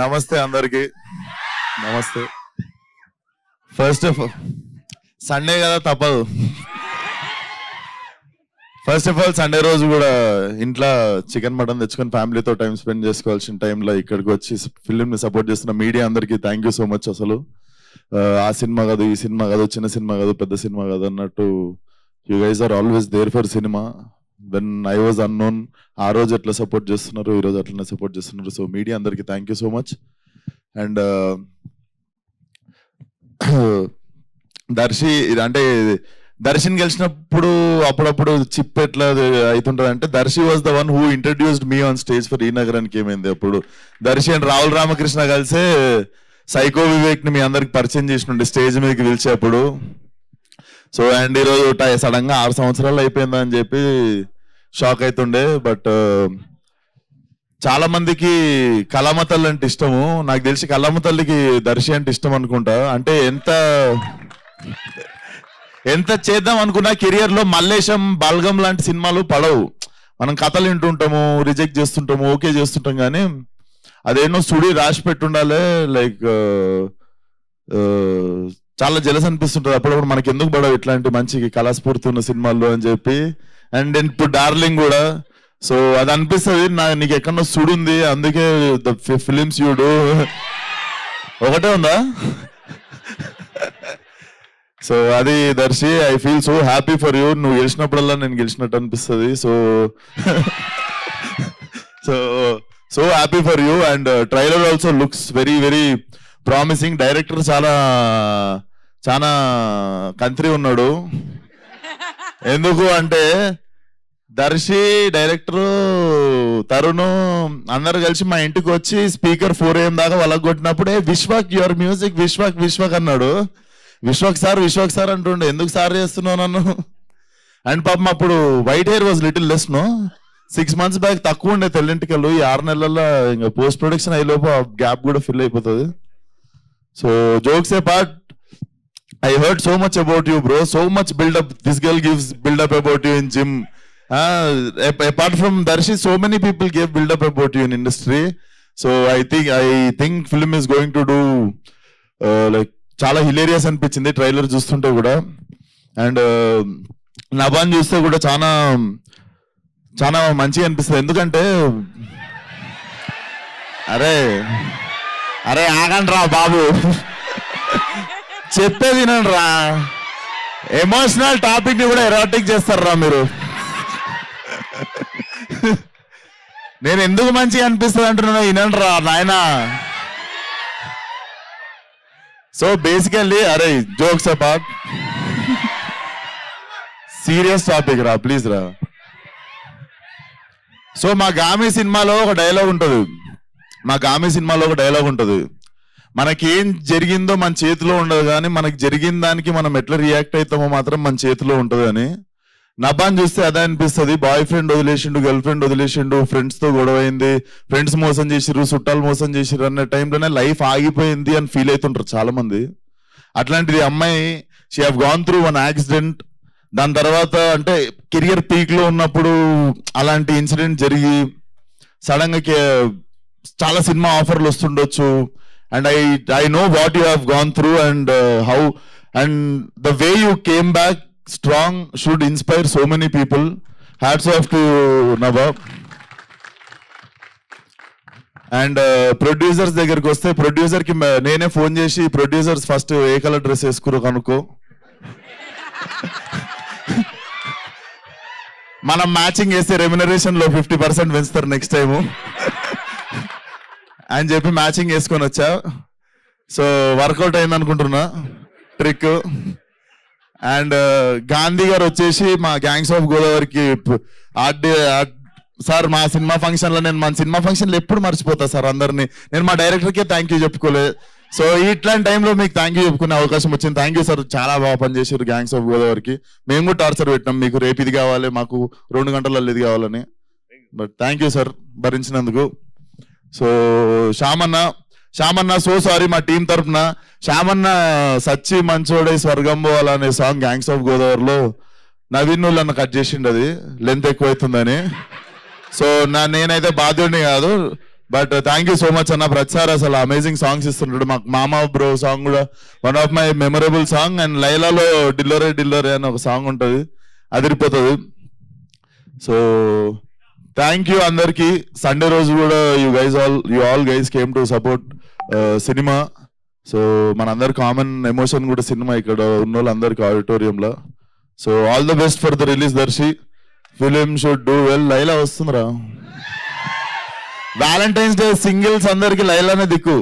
నమస్తే అందరికి. నమస్తే. ఫస్ట్ ఆఫ్ సండే కదా తప్పదు. ఫస్ట్ ఆఫ్ ఆల్ సండే రోజు కూడా ఇంట్లో చికెన్ మటన్ తెచ్చుకొని ఫ్యామిలీతో టైం స్పెండ్ చేసుకోవాల్సిన టైంలో ఇక్కడికి వచ్చి ఫిల్మ్ని సపోర్ట్ చేస్తున్న మీడియా అందరికీ థ్యాంక్ యూ సో మచ్. అసలు ఆ సినిమా కాదు, ఈ సినిమా కాదు, చిన్న సినిమా కాదు, పెద్ద సినిమా కాదు అన్నట్టు you guys are always there for cinema. When I was unknown ఆ రోజు ఎట్లా సపోర్ట్ చేస్తున్నారు, ఈ రోజు అట్లనే సపోర్ట్ చేస్తున్నారు. సో మీడియా అందరికీ thank you so much. And Darshi అంటే దర్శన్ గెలిచినప్పుడు అప్పుడప్పుడు చిప్ ఎట్లా అవుతుంటది అంటే Darshi was the one who introduced me on stage for ఈ నగరానికి. ఏమైంది అప్పుడు దర్శి అండ్ రాహుల్ రామకృష్ణ కలిసే సైకో వివేక్ ని మీ అందరికి పరిచయం చేసినండి స్టేజ్ మీదకి పిలిచేప్పుడు. సో అండ్ ఈరోజు సడన్ గా 6 సంవత్సరాలు అయిపోయిందా అని చెప్పి షాక్ అవుతుండే. బట్ చాలా మందికి కళామ తల్లి అంటే ఇష్టము. నాకు తెలిసి కళామ తల్లికి దర్శి అంటే ఇష్టం అనుకుంటా. అంటే ఎంత చేద్దాం అనుకున్నా కెరియర్ లో మల్లేశం, బల్గం లాంటి సినిమాలు పడవు. మనం కథలు వింటుంటాము, రిజెక్ట్ చేస్తుంటాము, ఓకే చేస్తుంటాం, కానీ అదేనో సుడి రాసి పెట్టుండాలి. లైక్ చాలా జలస్ అనిపిస్తుంటది అప్పుడప్పుడు మనకి, ఎందుకు పడవు ఇట్లాంటి మంచి కళాస్ఫూర్తి ఉన్న సినిమాల్లో అని చెప్పి. అండ్ ఇప్పుడు డార్లింగ్ కూడా. సో అది అనిపిస్తుంది నీకు ఎక్కడో సుడుంది, అందుకే ఫిలిమ్స్ చూడు. ఒకటే ఉందా? సో అది Darshi, I feel so happy for you. నువ్వు గెలిచినప్పుడల్లా నేను గెలిచినట్టు అనిపిస్తుంది. So happy for you. And trailer also looks very very promising. Director చాలా కంత్రి ఉన్నాడు. ఎందుకు అంటే దర్శి, డైరెక్టర్ తరుణ్ అందరు కలిసి మా ఇంటికి వచ్చి స్పీకర్ 4 AM దాకా వాళ్ళకి కొట్టినప్పుడే విశ్వక్ యువర్ మ్యూజిక్ విశ్వక్ అన్నాడు. విశ్వక్ సార్ అంటుండే, ఎందుకు సార్ చేస్తున్నావు నన్ను? అండ్ పాపం అప్పుడు white hair was little less no. 6 months back తక్కువ ఉండే తెల్లింటికలు. ఈ 6 నెలల్లో ఇంకా పోస్ట్ ప్రొడక్షన్ అయ్యేలోపు ఆ గ్యాప్ కూడా ఫిల్ అయిపోతుంది. So jokes A part, I heard so much about you, bro. So much build-up. This girl gives build-up about you in gym. Apart from Darshi, so many people gave build-up about you in industry. So I think film is going to do like చాలా hilarious అనిపించింది trailer చూస్తుంటే కూడా. And నబాన్ చూస్తే కూడా చాలా మంచిగా అనిపిస్తుంది. ఎందుకంటే అరే ఆగండి రా బాబు, చెప్పేది వినండి రా. ఎమోషనల్ టాపిక్ ని కూడా ఎరాటిక్ చేస్తారా మీరు. నేను ఎందుకు మంచిగా అనిపిస్తుంది అంటున్నా, వినండి రా నాయనా. సో బేసికల్లీ అరే జోక్స్ అపార్ట్, సీరియస్ టాపిక్ రా ప్లీజ్ రా. సో మా గామి సినిమాలో ఒక డైలాగ్ ఉంటుంది. మనకేం జరిగిందో మన చేతిలో ఉండదు, కానీ మనకి జరిగిన దానికి మనం ఎట్లా రియాక్ట్ అవుతామో మాత్రం మన చేతిలో ఉంటుంది అని. నబాన్ చూస్తే అదే అనిపిస్తుంది. బాయ్ ఫ్రెండ్ వదిలేసిండు, గర్ల్ ఫ్రెండ్ వదిలేసిండు, ఫ్రెండ్స్ తో గొడవ అయింది, ఫ్రెండ్స్ మోసం చేసిర్రు, చుట్టాలు మోసం చేసిర్రు అన్న టైంలోనే లైఫ్ ఆగిపోయింది అని ఫీల్ అవుతుంటారు చాలా మంది. అట్లాంటిది అమ్మాయి, she have gone through one accident. దాని తర్వాత అంటే కెరియర్ పీక్ లో ఉన్నప్పుడు అలాంటి ఇన్సిడెంట్ జరిగి సడన్ గా చాలా సినిమా ఆఫర్లు వస్తుండొచ్చు. And I know what you have gone through and how and the way you came back strong should inspire so many people. Hats off to Nabab. And producers దగ్గరికి వస్తే producer కి నేనే phone చేసి, producers first ఏ colour dress వేసుకురో కనుక్కో, మనం matching వేస్తే remuneration లో 50% పెంచుతారు నెక్స్ట్ టైము అని చెప్పి మ్యాచింగ్ వేసుకొని వచ్చా. సో వర్కౌట్ అయింది అనుకుంటున్నా ట్రిక్. అండ్ గాంధీ గారు వచ్చేసి మా గ్యాంగ్స్ ఆఫ్ గోదావరికి సార్ మా సినిమా ఫంక్షన్లో, నేను మన సినిమా ఫంక్షన్లో ఎప్పుడు మర్చిపోతా సార్ అందరినీ. నేను మా డైరెక్టర్కే థ్యాంక్ యూ చెప్పుకోలేదు. సో ఇట్లాంటి టైంలో మీకు థ్యాంక్ యూ చెప్పుకునే అవకాశం వచ్చింది. థ్యాంక్ యూ సార్, చాలా బాగా పనిచేసారు గ్యాంగ్స్ ఆఫ్ గోదావరికి. మేము కూడా టార్చర్ పెట్టినాం, మీకు రేపు ఇది కావాలి, మాకు 2 గంటలలో ఇది కావాలని. బట్ థ్యాంక్ యూ సార్ భరించినందుకు. సో శ్యామన్న సో సారీ మా టీం తరఫున. శ్యామన్న సచ్చి మంచోడే స్వర్గం పోవాలనే సాంగ్ గ్యాంగ్స్ ఆఫ్ గోదావరిలో నవీన్ నన్ను కట్ చేసిండు, అది లెంత్ ఎక్కువ అవుతుందని. సో నేనైతే బాధ్యుడిని కాదు, but thank you so much అన్న. ప్రతిసారి అసలు అమేజింగ్ సాంగ్స్ ఇస్తుంటాడు. మాకు మామా బ్రో సాంగ్ కూడా one of my memorable song. And లైలాలో డిల్లరే డిల్లరే అని ఒక సాంగ్ ఉంటుంది, అదిరిపోతుంది. సో థ్యాంక్ యూ అందరికి. సండే రోజు కూడా you all guys came to support cinema. So మనందరి కామన్ ఎమోషన్ కూడా సినిమా, ఇక్కడ ఉన్న వాళ్ళందరికి ఆడిటోరియంలో. So all the best for the release Darshi. Film should do well. Laila వస్తుందిరా, వ్యాలంటైన్స్ డే సింగిల్స్ అందరికి లైలానే దిక్కు.